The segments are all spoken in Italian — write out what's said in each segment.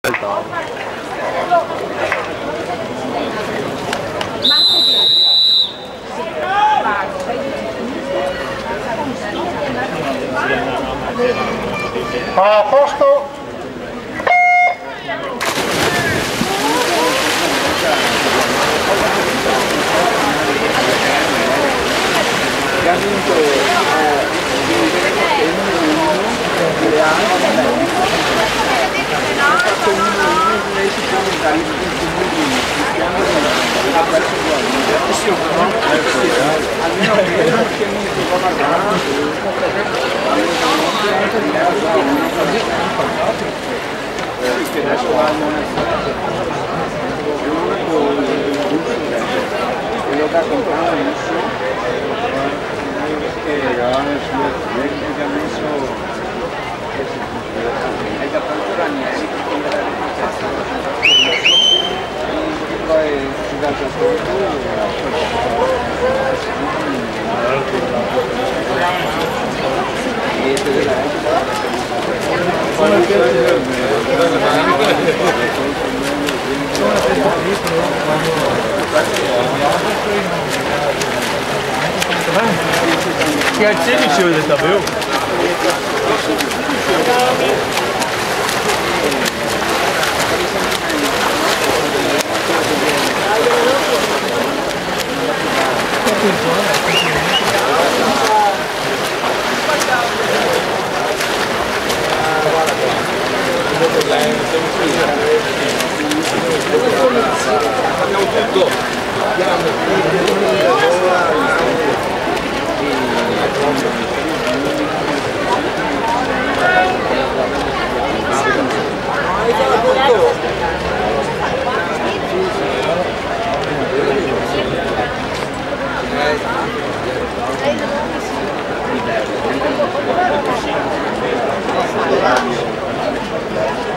A posto. Ha vinto lei si può andare in almeno che mi può quello da comprare che ha messo è da tanti anni si può comprare poi si dà già Che accendi ci vedete davvero?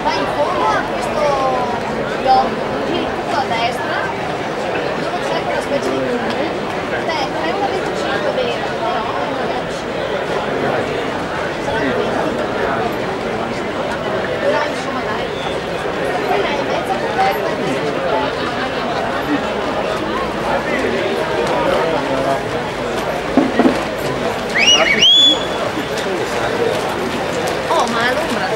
Va in fondo a questo blocco, giri tutto a destra, dove c'è quella specie di comune, è 30-25 vera, però è una vera piscina. Sarà 20. Però insomma dai, quella è mezza coperta, oh, ma all'ombra.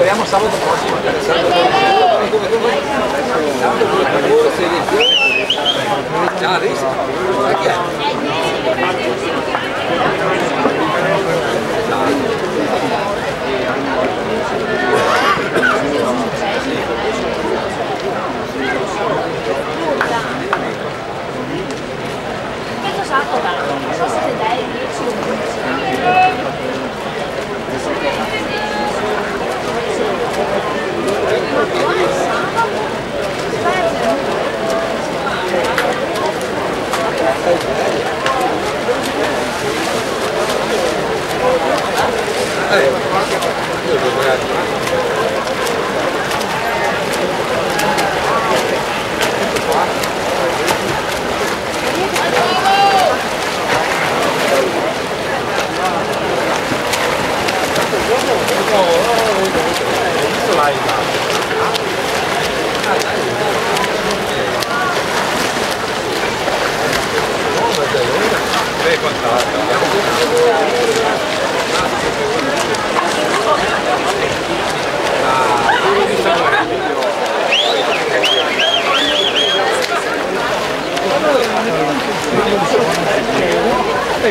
speriamo sabato prossimo già adesso chi è? Questo sacco da, non so se dai 10 o 15.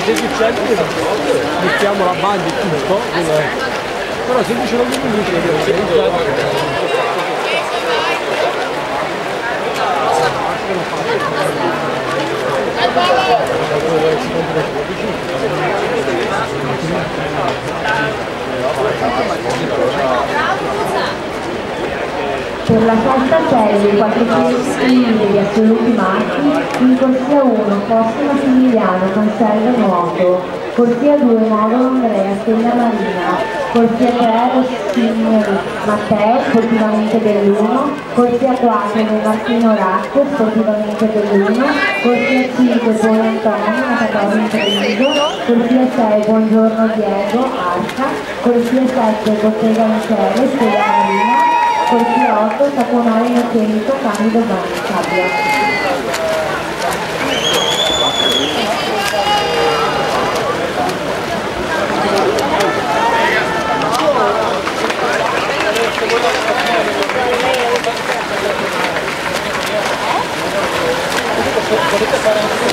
se succede mettiamo la banda e tutto, però se dice non mi dice che devo Per la sosta serie 400 di assoluti maschi, in corsia 1 Fosse Massimiliano Cancello Nuoto, corsia 2 Modulo Andrea Stella Marina, corsia 3 Rossini Matteo sportivamente dell'1, corsia 4 De Martino Racco sportivamente dell'1, corsia 5 Poi Antonio Natatorio Treviso, corsia 6 Buongiorno Diego Arca, corsia 7 Bottega Michele Stella Marina, corsia 8 Saponare Innocento Candido Sabbia. Potete fare anche